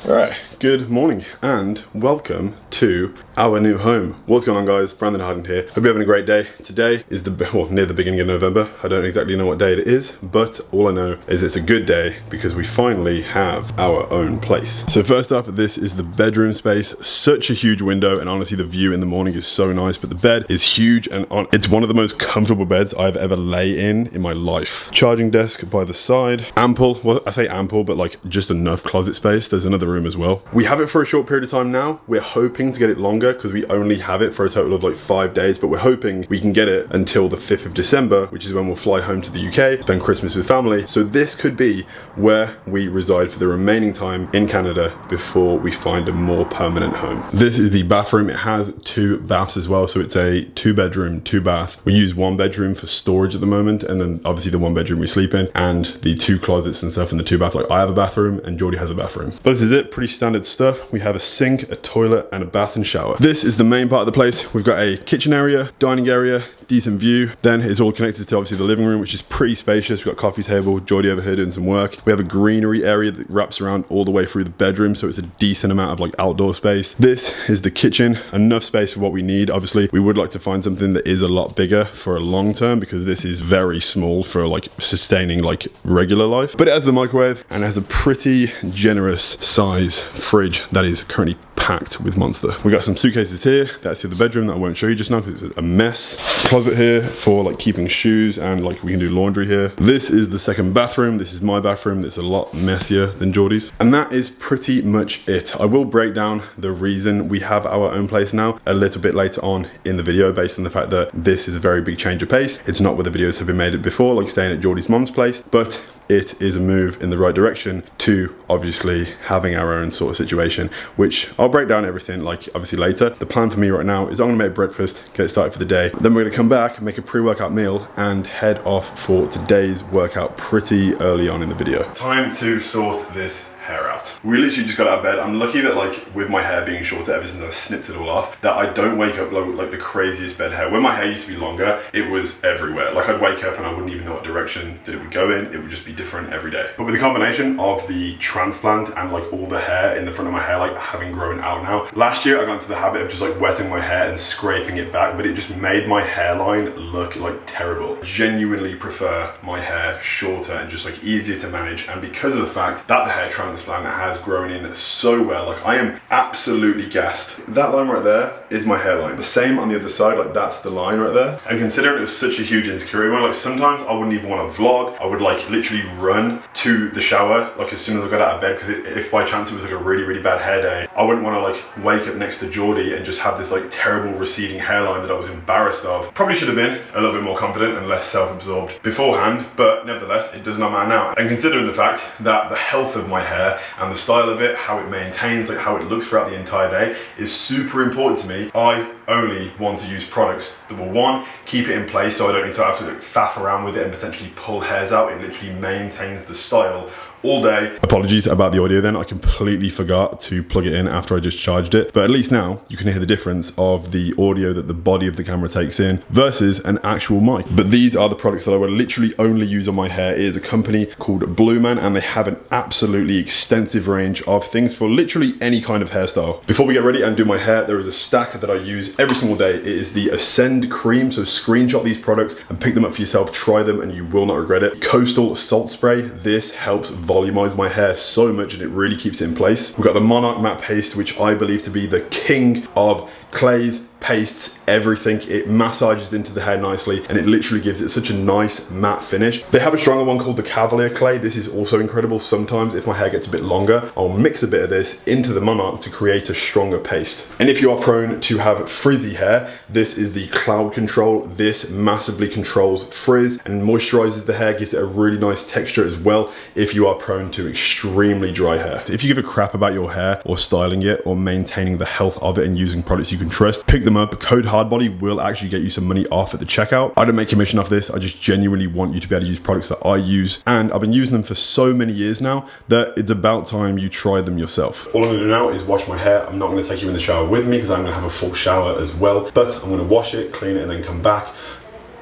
Alright, good morning and welcome to our new home. What's going on, guys? Brandon Harden here. Hope you're having a great day. Today is near the beginning of November. I don't exactly know what day it is, but all I know is it's a good day because we finally have our own place. So first off, this is the bedroom space. Such a huge window, and honestly the view in the morning is so nice, but the bed is huge and it's one of the most comfortable beds I've ever lay in my life. Charging desk by the side. Ample, well I say ample, but like just enough closet space. There's another room as well. We have it for a short period of time now. We're hoping to get it longer because we only have it for a total of like 5 days, but we're hoping we can get it until the 5th of December, which is when we'll fly home to the UK, spend Christmas with family. So this could be where we reside for the remaining time in Canada before we find a more permanent home. This is the bathroom. It has 2 baths as well, so it's a 2-bedroom, 2-bath. We use 1 bedroom for storage at the moment, and then obviously the 1 bedroom we sleep in, and the 2 closets and stuff in the 2-bath. Like I have a bathroom and Geordie has a bathroom. But this is it, pretty standard stuff. We have a sink, a toilet, and a bath and shower. This is the main part of the place. We've got a kitchen area, dining area, decent view. Then it's all connected to obviously the living room, which is pretty spacious. We've got coffee table, Geordie over here doing some work. We have a greenery area that wraps around all the way through the bedroom, so it's a decent amount of like outdoor space. This is the kitchen, enough space for what we need. Obviously, we would like to find something that is a lot bigger for a long term because this is very small for like sustaining like regular life. But it has the microwave and has a pretty generous size fridge that is currently packed with Monster. We got some suitcases here. That's the bedroom that I won't show you just now because it's a mess. Closet here for like keeping shoes, and like we can do laundry here. This is the second bathroom. This is my bathroom. It's a lot messier than Geordie's. And that is pretty much it. I will break down the reason we have our own place now a little bit later on in the video, based on the fact that this is a very big change of pace. It's not where the videos have been made before, like staying at Geordie's mom's place, but it is a move in the right direction to obviously having our own sort of situation, which I'll break down everything like obviously later. The plan for me right now is I'm gonna make breakfast, get started for the day. Then we're gonna come back, make a pre-workout meal, and head off for today's workout pretty early on in the video. Time to sort this hair out. We literally just got out of bed. I'm lucky that like with my hair being shorter ever since I snipped it all off, that I don't wake up like the craziest bed hair. When my hair used to be longer, it was everywhere. Like I'd wake up and I wouldn't even know what direction that it would go in. It would just be different every day. But with the combination of the transplant and like all the hair in the front of my hair like having grown out now, last year I got into the habit of just like wetting my hair and scraping it back, but it just made my hairline look like terrible. I genuinely prefer my hair shorter and just like easier to manage, and because of the fact that the hair transplant has grown in so well, like I am absolutely gassed. That line right there is my hairline. The same on the other side, like that's the line right there. And considering it was such a huge insecurity one, like sometimes I wouldn't even want to vlog. I would like literally run to the shower like as soon as I got out of bed, because if by chance it was like a really bad hair day, I wouldn't want to like wake up next to Geordie and just have this like terrible receding hairline that I was embarrassed of. Probably should have been a little bit more confident and less self-absorbed beforehand, but nevertheless it does not matter now. And considering the fact that the health of my hair and the style of it, how it maintains, like how it looks throughout the entire day, is super important to me. I only want to use products that will, 1, keep it in place so I don't need to have to like faff around with it and potentially pull hairs out. It literally maintains the style all day. Apologies about the audio then, I completely forgot to plug it in after I just charged it, but at least now you can hear the difference of the audio that the body of the camera takes in versus an actual mic. But these are the products that I will literally only use on my hair. It is a company called Blue Man, and they have an absolutely extensive range of things for literally any kind of hairstyle. Before we get ready and do my hair, there is a stack that I use every single day. It is the Ascend Cream, so screenshot these products and pick them up for yourself, try them and you will not regret it. Coastal Salt Spray, this helps volumize my hair so much and it really keeps it in place. We've got the Monarch Matte Paste, which I believe to be the king of clays, pastes, everything. It massages into the hair nicely and it literally gives it such a nice matte finish. They have a stronger one called the Cavalier Clay. This is also incredible. Sometimes if my hair gets a bit longer, I'll mix a bit of this into the Monarch to create a stronger paste. And if you are prone to have frizzy hair, this is the Cloud Control. This massively controls frizz and moisturizes the hair, gives it a really nice texture as well if you are prone to extremely dry hair. So if you give a crap about your hair or styling it or maintaining the health of it and using products you can trust, pick them up. Code Hardbody will actually get you some money off at the checkout. I don't make commission off this. I just genuinely want you to be able to use products that I use, and I've been using them for so many years now that it's about time you try them yourself. All I'm gonna do now is wash my hair. I'm not gonna take you in the shower with me because I'm gonna have a full shower as well, but I'm gonna wash it, clean it, and then come back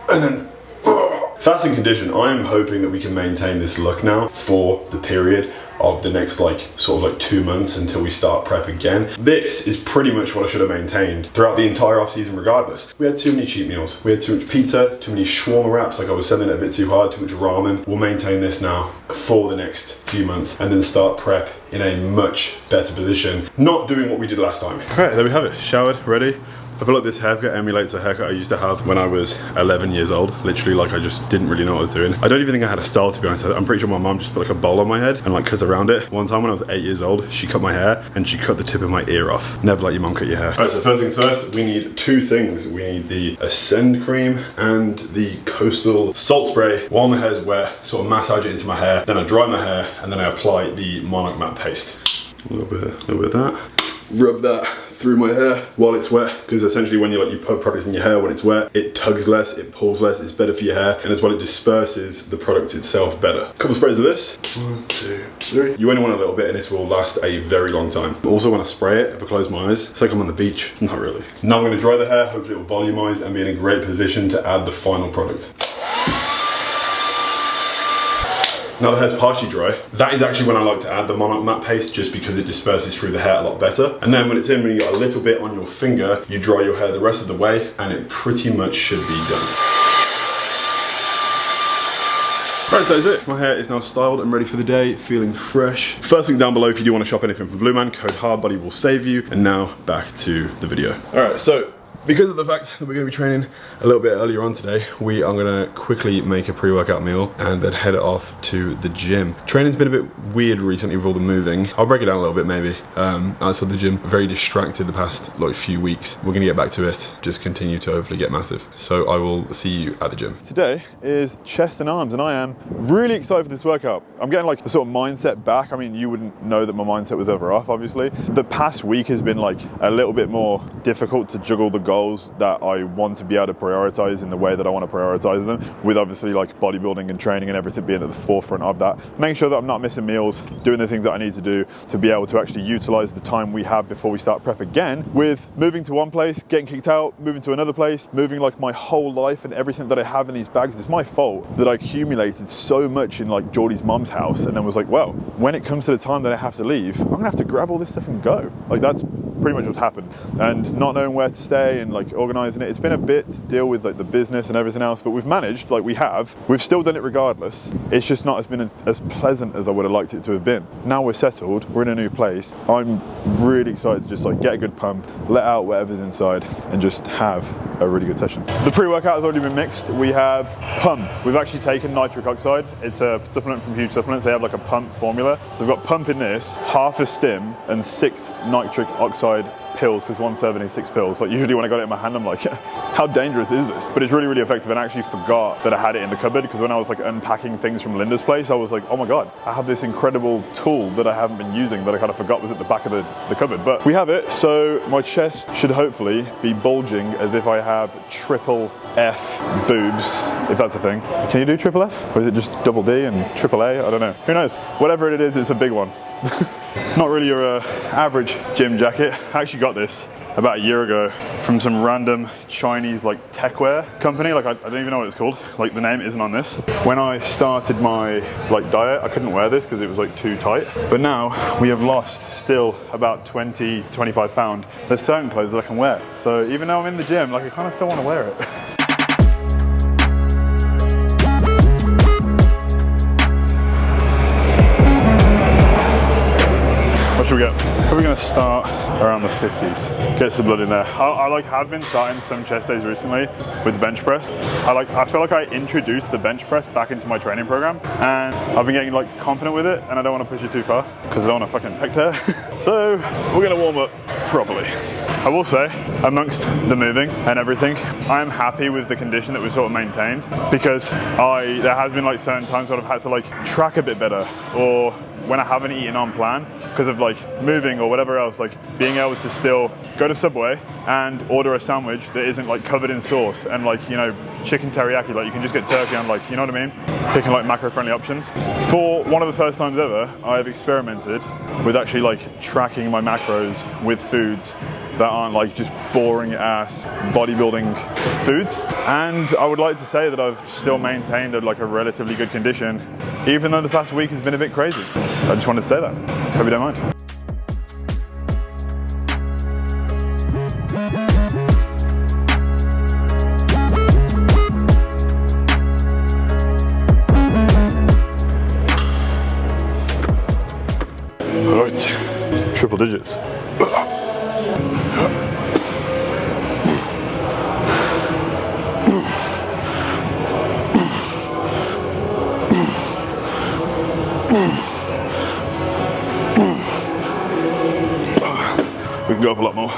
and then fasting condition. I'm hoping that we can maintain this look now for the period of the next like sort of like 2 months until we start prep again. This is pretty much what I should have maintained throughout the entire off season regardless. We had too many cheat meals. We had too much pizza, too many shawarma wraps, like I was sending it a bit too hard, too much ramen. We'll maintain this now for the next few months and then start prep in a much better position, not doing what we did last time. All right, there we have it, showered, ready. I feel like this haircut emulates a haircut I used to have when I was 11 years old. Literally, like I just didn't really know what I was doing. I don't even think I had a style, to be honest. I'm pretty sure my mom just put like a bowl on my head and like cut around it. One time when I was 8 years old, she cut my hair and she cut the tip of my ear off. Never let your mom cut your hair. All right, so first things first, we need 2 things. We need the Ascend cream and the Coastal salt spray. While my hair's wet, sort of massage it into my hair. Then I dry my hair and then I apply the Monarch matte paste. A little bit of that. Rub that through my hair while it's wet, because essentially when you put products in your hair when it's wet, it tugs less, it pulls less, it's better for your hair, and as well it disperses the product itself better. Couple sprays of this. 1, 2, 3. You only want a little bit and this will last a very long time. Also when I spray it, if I close my eyes, it's like I'm on the beach. Not really. Now I'm going to dry the hair, hopefully it will volumize and be in a great position to add the final product. Now the hair's partially dry. That is actually when I like to add the Monarch matte paste, just because it disperses through the hair a lot better. And then when it's in, when you got a little bit on your finger, you dry your hair the rest of the way and it pretty much should be done. Right, so that's it. My hair is now styled and ready for the day, feeling fresh. First link down below if you do want to shop anything from Blue Man, code Hardbody will save you. And now back to the video. All right, so because of the fact that we're going to be training a little bit earlier on today, we are going to quickly make a pre-workout meal and then head off to the gym. Training's been a bit weird recently with all the moving. I'll break it down a little bit maybe. Outside the gym, very distracted the past like few weeks. We're going to get back to it, just continue to hopefully get massive. So I will see you at the gym. Today is chest and arms and I am really excited for this workout. I'm getting like the sort of mindset back. I mean, you wouldn't know that my mindset was ever off, obviously. The past week has been like a little bit more difficult to juggle the goals that I want to be able to prioritize in the way that I want to prioritize them, with obviously like bodybuilding and training and everything being at the forefront of that. Making sure that I'm not missing meals, doing the things that I need to do to be able to actually utilize the time we have before we start prep again, with moving to one place, getting kicked out, moving to another place, moving like my whole life and everything that I have in these bags. It's my fault that I accumulated so much in like Geordie's mum's house and then was like, well, when it comes to the time that I have to leave, I'm gonna have to grab all this stuff and go. Like that's pretty much what's happened. And not knowing where to stay and like organizing it, it's been a bit to deal with like the business and everything else, but we've managed, like we've still done it regardless. It's just not been as pleasant as I would have liked it to have been. Now we're settled, we're in a new place. I'm really excited to just like get a good pump, let out whatever's inside and just have a really good session. The pre-workout has already been mixed. We have pump. We've actually taken nitric oxide. It's a supplement from Huge Supplements. They have like a pump formula. So we've got pump in this, half a stim and 6 nitric oxide pills, because 1 serving is 6 pills. Like usually when I got it in my hand, I'm like, how dangerous is this? But it's really, really effective, and I actually forgot that I had it in the cupboard, because when I was like unpacking things from Linda's place, I was like, oh my God, I have this incredible tool that I haven't been using that I kind of forgot was at the back of the cupboard. But we have it, so my chest should hopefully be bulging as if I have triple F boobs, if that's a thing. Can you do triple F? Or is it just double D and triple A? I don't know. Who knows? Whatever it is, it's a big one. Not really your average gym jacket. I actually got this about a year ago from some random Chinese like techwear company. Like I don't even know what it's called. Like the name isn't on this. When I started my like diet, I couldn't wear this because it was like too tight. But now we have lost still about 20 to 25 pounds. There's certain clothes that I can wear. So even though I'm in the gym, like I kind of still want to wear it. We're going to start around the 50s, get some blood in there. I have been starting some chest days recently with the bench press. I feel like I introduced the bench press back into my training program, and I've been getting like confident with it, and I don't want to push it too far because I don't want to fucking pec tear. So we're going to warm up properly. I will say, amongst the moving and everything, I am happy with the condition that we've sort of maintained, because there has been like certain times where I've had to like track a bit better, or when I haven't eaten on plan because of like moving or whatever else, like being able to still go to Subway and order a sandwich that isn't like covered in sauce and like, you know, chicken teriyaki, like you can just get turkey on, like, you know what I mean? Picking like macro friendly options. For one of the first times ever, I've experimented with actually like tracking my macros with foods that aren't like just boring ass bodybuilding foods. And I would like to say that I've still maintained a relatively good condition, even though the past week has been a bit crazy. I just wanted to say that. Hope you don't mind. Alright, triple digits. We can go up a lot more.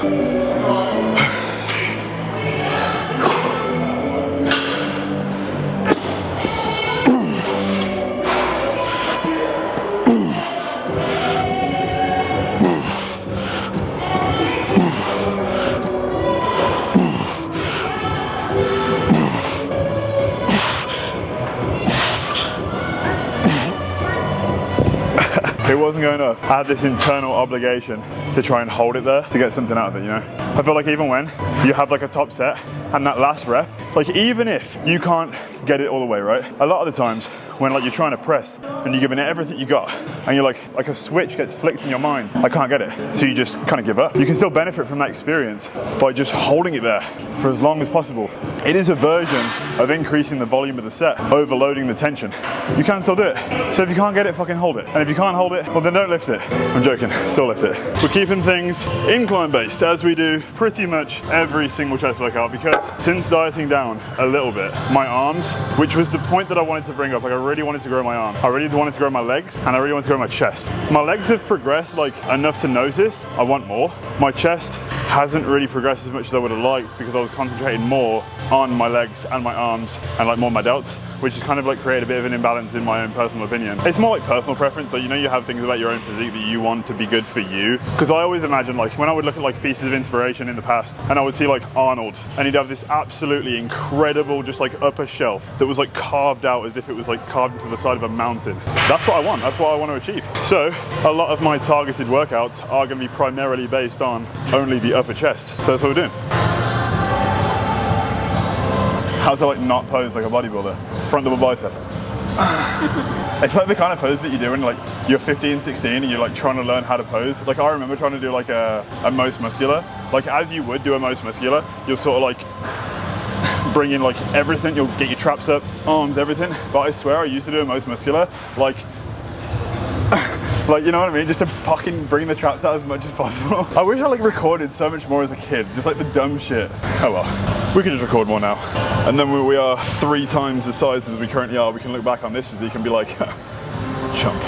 It wasn't going up. I had this internal obligation to try and hold it there to get something out of it, you know? I feel like even when you have like a top set and that last rep, like even if you can't get it all the way, right? A lot of the times when like you're trying to press and you're giving it everything you got and you're like a switch gets flicked in your mind, I can't get it. So you just kind of give up. You can still benefit from that experience by just holding it there for as long as possible. It is a version of increasing the volume of the set, overloading the tension. You can still do it. So if you can't get it, fucking hold it. And if you can't hold it, well then don't lift it. I'm joking, still lift it. We're keeping things incline based as we do pretty much every single chest workout, because since dieting down a little bit, my arms, which was the point that I wanted to bring up, like I really wanted to grow my arm, I really wanted to grow my legs, and I really wanted to grow my chest. My legs have progressed like enough to notice I want more. My chest hasn't really progressed as much as I would have liked because I was concentrating more on my legs and my arms and like more my delts, which has kind of like created a bit of an imbalance in my own personal opinion. It's more like personal preference, like you know you have things about your own physique that you want to be good for you. Because I always imagine like when I would look at like pieces of inspiration in the past and I would see like Arnold and he'd have this absolutely incredible just like upper shelf that was like carved out as if it was like carved into the side of a mountain. That's what I want, that's what I want to achieve. So a lot of my targeted workouts are going to be primarily based on only the upper chest. So that's what we're doing. How to like not pose like a bodybuilder? Front double bicep. It's like the kind of pose that you do when like you're 15, 16 and you're like trying to learn how to pose. Like I remember trying to do like a most muscular. Like as you would do a most muscular, you'll sort of like bring in like everything. You'll get your traps up, arms, everything. But I swear I used to do a most muscular like you know what I mean? Just to fucking bring the traps out as much as possible. I wish I like recorded so much more as a kid, just like the dumb shit. Oh well, we can just record more now. And then when we are 3 times the size as we currently are, we can look back on this physique and be like, chump.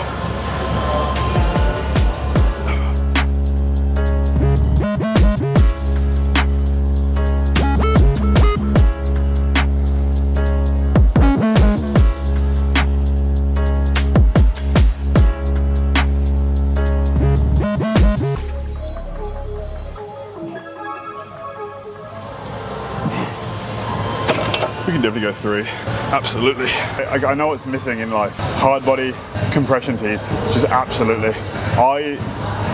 We can definitely go 3. Absolutely. I know what's missing in life. Hard body, compression tees. Just absolutely. I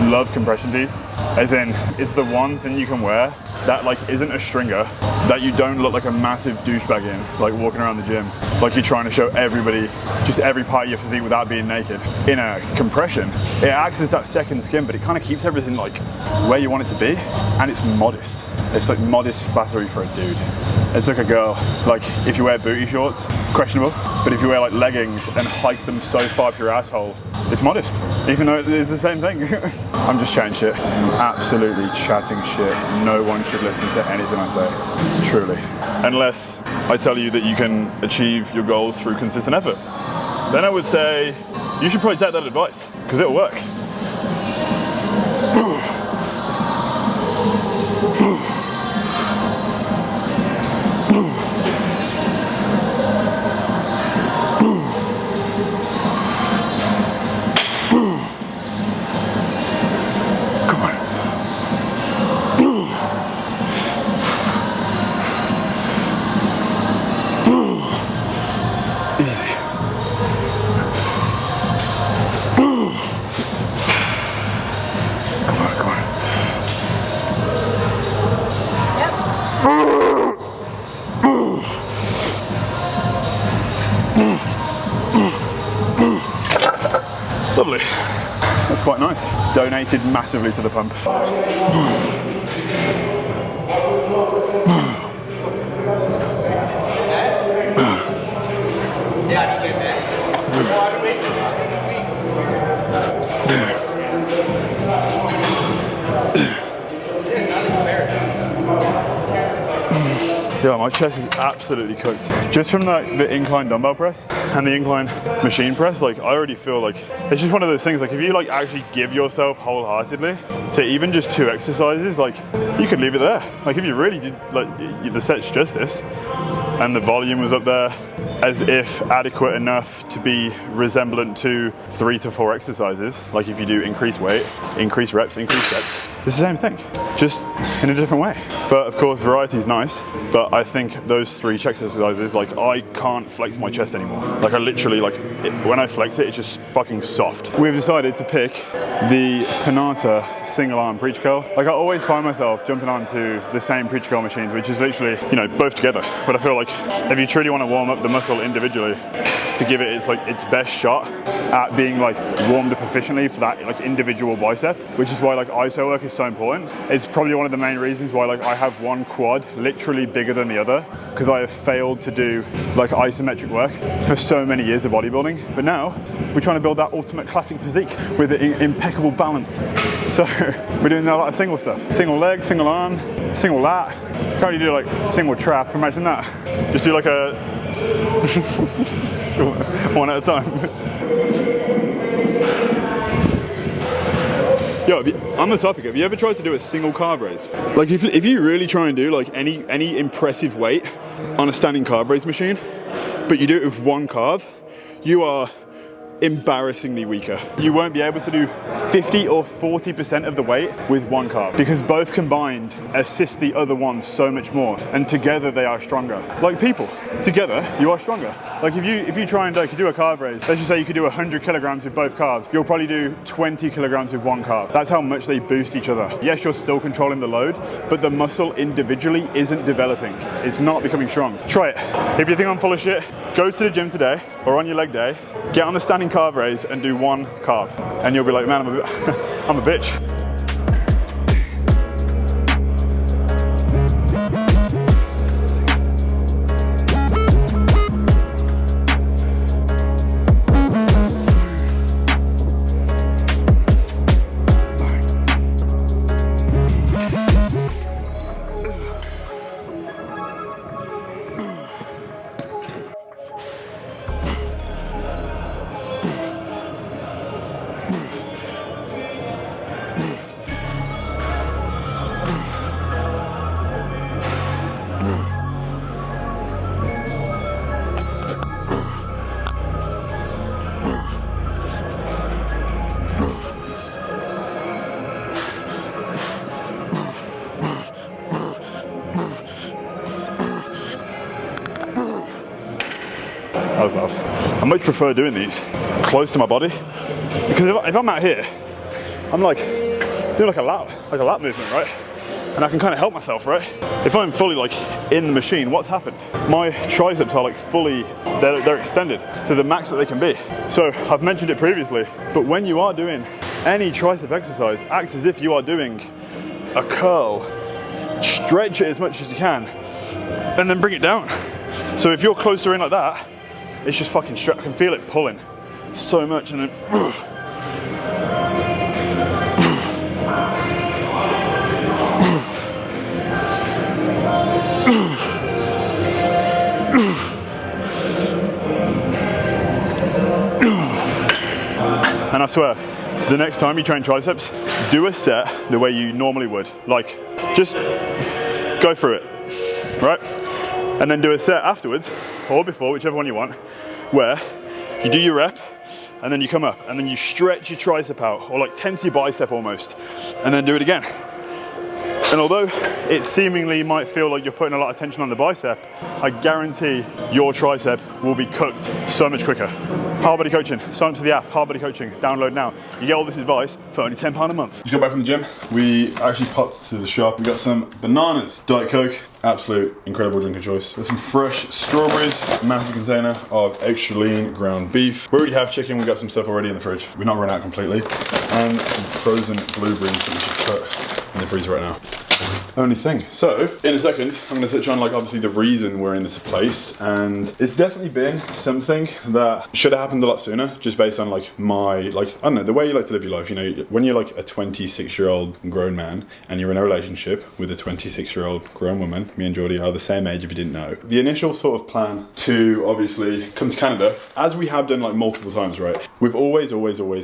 love compression tees. As in, it's the one thing you can wear that like isn't a stringer, that you don't look like a massive douchebag in, like walking around the gym, like you're trying to show everybody just every part of your physique without being naked. In a compression, it acts as that second skin, but it kind of keeps everything like where you want it to be, and it's modest. It's like modest flattery for a dude. It's like a girl, like if you wear booty shorts, questionable, but if you wear like leggings and hike them so far up your asshole, it's modest, even though it is the same thing. I'm just chatting shit, absolutely chatting shit. No one should listen to anything I say, truly. Unless I tell you that you can achieve your goals through consistent effort. Then I would say, you should probably take that advice, because it'll work. donated massively to the pump. Yeah, my chest is absolutely cooked. Just from the incline dumbbell press and the incline machine press, like I already feel like it's just one of those things, like if you like actually give yourself wholeheartedly to even just 2 exercises, like you could leave it there. Like if you really did like the set's justice and the volume was up there as if adequate enough to be resemblant to 3 to 4 exercises, like if you do increase weight, increase reps, increase sets, it's the same thing, just in a different way. But of course, variety is nice, but I think those 3 exercises, like I can't flex my chest anymore. Like I literally, like when I flex it, it's just fucking soft. We've decided to pick the Panata single arm preacher curl. Like I always find myself jumping onto the same preacher curl machines, which is literally, you know, both together. But I feel like if you truly want to warm up the muscle individually to give it its best shot at being like warmed up efficiently for that like individual bicep, which is why like iso work is so important. It's probably one of the main reasons why like I have one quad literally bigger than the other, because I have failed to do like isometric work for so many years of bodybuilding. But now we're trying to build that ultimate classic physique with impeccable balance. So we're doing a lot of single stuff. Single leg, single arm, single lat. Can't really do like single trap, imagine that. Just do like a one at a time. Yo, on the topic, have you ever tried to do a single carve raise? Like if you really try and do like any impressive weight on a standing carve raise machine, but you do it with one carve, you are embarrassingly weaker. You won't be able to do 50 or 40% of the weight with one carve, because both combined assist the other one so much more, and together they are stronger. Like people, together you are stronger. Like if you try and like, you do a carve raise, let's just say you could do 100 kilograms with both calves, you'll probably do 20 kilograms with one calf. That's how much they boost each other. Yes, you're still controlling the load, but the muscle individually isn't developing. It's not becoming strong. Try it. If you think I'm full of shit, go to the gym today or on your leg day, get on the standing carve raise and do one carve, and you'll be like, man, I'm a bitch. That was loud. I much prefer doing these close to my body, because if I'm out here, I'm like doing like a lap movement, right? And I can kind of help myself, right? If I'm fully like in the machine, what's happened? My triceps are like fully, they're extended to the max that they can be. So I've mentioned it previously, but when you are doing any tricep exercise, act as if you are doing a curl. Stretch it as much as you can, and then bring it down. So if you're closer in like that, it's just fucking stretch. I can feel it pulling so much, and then and I swear, the next time you train triceps, do a set the way you normally would. Like, just go through it, right? And then do a set afterwards, or before, whichever one you want, where you do your rep, and then you come up, and then you stretch your tricep out, or like tense your bicep almost, and then do it again. And although it seemingly might feel like you're putting a lot of tension on the bicep, I guarantee your tricep will be cooked so much quicker. Hardbody coaching, sign up to the app, Hardbody coaching, download now. You get all this advice for only £10 a month. Just got back from the gym. We actually popped to the shop. We got some bananas, Diet Coke, Absolute incredible drink of choice. There's some fresh strawberries, massive container of extra lean ground beef. We already have chicken, we got some stuff already in the fridge. We're not run out completely. And some frozen blueberries that we should put in the freezer right now. Only thing. So, in a second, I'm going to touch on like obviously the reason we're in this place, and it's definitely been something that should have happened a lot sooner, just based on like my, like, I don't know, the way you like to live your life. You know, when you're like a 26-year-old grown man and you're in a relationship with a 26-year-old grown woman, me and Geordie are the same age if you didn't know. The initial sort of plan to obviously come to Canada, as we have done like multiple times, right? We've always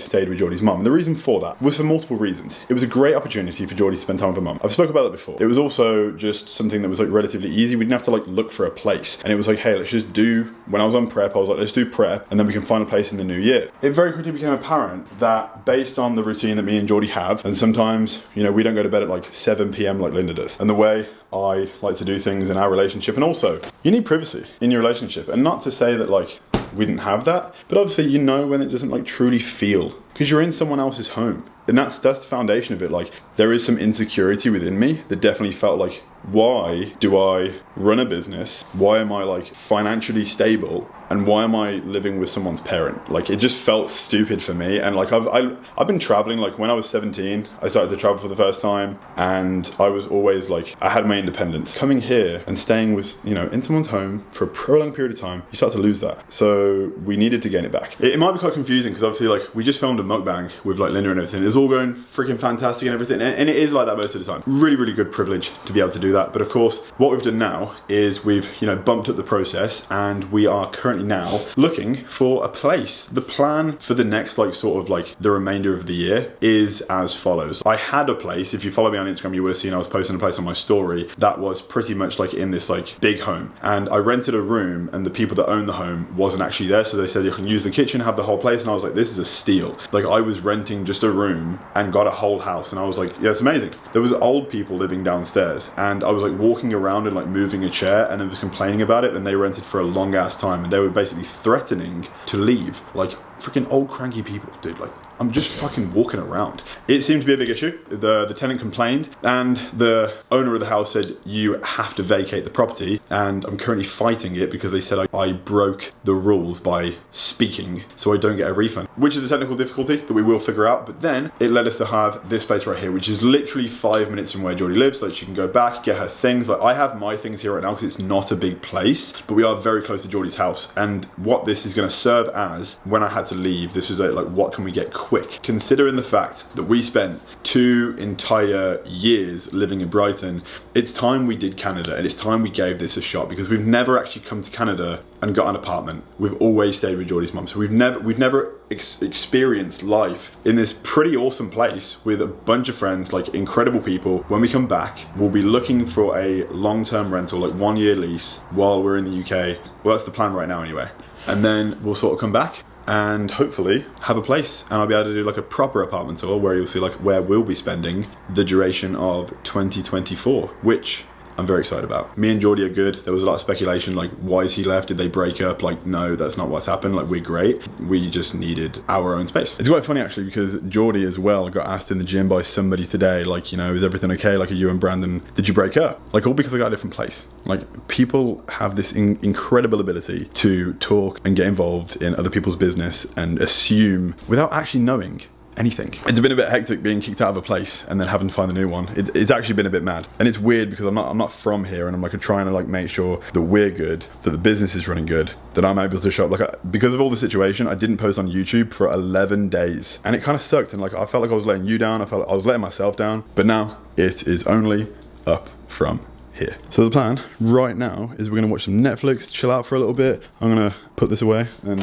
stayed with Geordie's mum. And the reason for that was for multiple reasons. It was a great opportunity for Geordie to spend time with her mum. I've spoken about that before. It was also just something that was like relatively easy. We didn't have to like look for a place. And it was like, hey, let's just do, when I was on prep, I was like, let's do prep and then we can find a place in the new year. It very quickly became apparent that based on the routine that me and Geordie have, and sometimes, you know, we don't go to bed at like 7 p.m. like Linda does. And the way I like to do things in our relationship, and also you need privacy in your relationship. And not to say that like we didn't have that, but obviously you know when it doesn't like truly feel, because you're in someone else's home. And that's the foundation of it. Like, there is some insecurity within me that definitely felt like, why do I run a business? Why am I like financially stable? And why am I living with someone's parent? Like, it just felt stupid for me. And like, I've been traveling. Like, when I was 17, I started to travel for the first time, and I was always like, I had my independence. Coming here and staying with, you know, in someone's home for a prolonged period of time, you start to lose that. So we needed to gain it back. It might be quite confusing because obviously like we just filmed a mukbang with like Linda and everything. It's all going freaking fantastic and everything. And it is like that most of the time. Really, really good privilege to be able to do that. But of course, what we've done now is we've, you know, bumped up the process, and we are currently now looking for a place. The plan for the next like sort of like the remainder of the year is as follows. I had a place, if you follow me on Instagram, you would have seen I was posting a place on my story that was pretty much like in this like big home, and I rented a room, and the people that own the home wasn't actually there, so they said you can use the kitchen, have the whole place, and I was like, this is a steal. Like, I was renting just a room and got a whole house, and I was like, yeah, it's amazing. There was old people living downstairs, and I was like walking around and like moving a chair, and I was complaining about it, and they rented for a long ass time, and they were basically threatening to leave. Like, freaking old cranky people, dude. Like, I'm just fucking walking around. It seemed to be a big issue. The tenant complained, and the owner of the house said, you have to vacate the property, and I'm currently fighting it because they said I broke the rules by speaking, so I don't get a refund, which is a technical difficulty that we will figure out. But then it led us to have this place right here, which is literally 5 minutes from where Geordie lives, so that she can go back, get her things. Like, I have my things here right now because it's not a big place, but we are very close to Geordie's house. And what this is going to serve as, when I had to leave, this was like, what can we get quick? Considering the fact that we spent 2 entire years living in Brighton, it's time we did Canada, and it's time we gave this a shot, because we've never actually come to Canada and got an apartment. We've always stayed with Geordie's mum, so we've never experienced life in this pretty awesome place with a bunch of friends, like incredible people. When we come back, we'll be looking for a long-term rental, like 1 year lease, while we're in the UK. Well, that's the plan right now anyway. And then we'll sort of come back and hopefully have a place, and I'll be able to do like a proper apartment tour where you'll see like where we'll be spending the duration of 2024, which I'm very excited about. Me and Geordie are good. There was a lot of speculation, like, why is he left? Did they break up? Like, no, that's not what's happened. Like, we're great. We just needed our own space. It's quite funny actually, because Geordie as well got asked in the gym by somebody today, like, you know, is everything okay? Like, are you and Brandon, did you break up? Like, all because I got a different place. Like, people have this incredible ability to talk and get involved in other people's business and assume without actually knowing anything. It's been a bit hectic being kicked out of a place and then having to find a new one. It's actually been a bit mad, and it's weird because I'm not from here, and I'm like trying to like make sure that we're good, that the business is running good, that I'm able to show up. Like, because of all the situation, I didn't post on YouTube for 11 days, and it kind of sucked. And like, I felt like I was letting you down. I felt like I was letting myself down. But now it is only up from here. So the plan right now is we're gonna watch some Netflix, chill out for a little bit. I'm gonna put this away and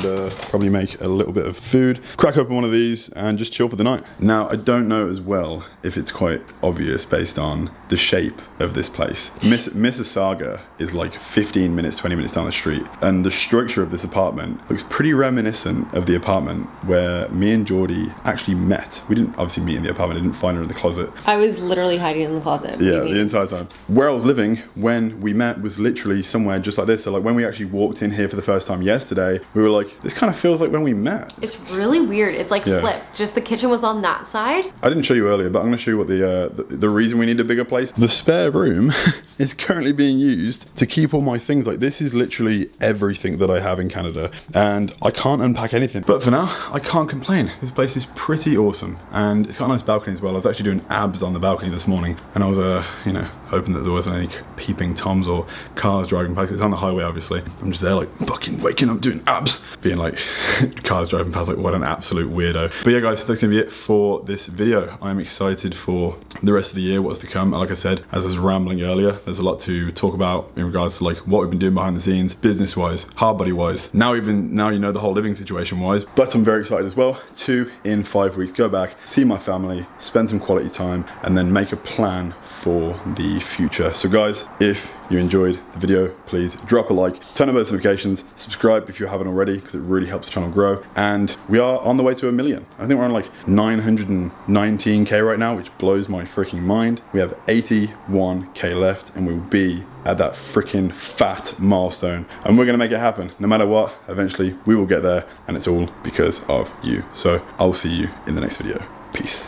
probably make a little bit of food, crack open one of these and just chill for the night. Now, I don't know as well if it's quite obvious based on the shape of this place. Mississauga is like 15 minutes, 20 minutes down the street, and the structure of this apartment looks pretty reminiscent of the apartment where me and Geordie actually met. We didn't obviously meet in the apartment. I didn't find her in the closet. I was literally hiding in the closet. Yeah, the entire time. Where I was living building when we met was literally somewhere just like this. So like when we actually walked in here for the first time yesterday, we were like, this kind of feels like when we met. It's really weird. It's like flipped. Just the kitchen was on that side. I didn't show you earlier, but I'm gonna show you what the reason we need a bigger place. The spare room is currently being used to keep all my things. Like this is literally everything that I have in Canada, and I can't unpack anything. But for now, I can't complain. This place is pretty awesome, and it's got a nice balcony as well. I was actually doing abs on the balcony this morning, and I was, you know, hoping that there wasn't any peeping Toms or cars driving past. It's on the highway, obviously. I'm just there like fucking waking up doing abs, being like cars driving past, like what an absolute weirdo. But yeah guys, that's gonna be it for this video. I'm excited for the rest of the year, what's to come. Like I said, as I was rambling earlier, there's a lot to talk about in regards to like what we've been doing behind the scenes, business wise, Hardbody wise, now you know the whole living situation wise. But I'm very excited as well to, in 5 weeks, go back, see my family, spend some quality time, and then make a plan for the future. So guys, if you enjoyed the video, please drop a like, turn on those notifications, subscribe if you haven't already, because it really helps the channel grow. And we are on the way to 1 million. I think we're on like 919k right now, which blows my freaking mind. We have 81k left, and we will be at that freaking fat milestone, and we're gonna make it happen no matter what. Eventually we will get there, and it's all because of you. So I'll see you in the next video. Peace.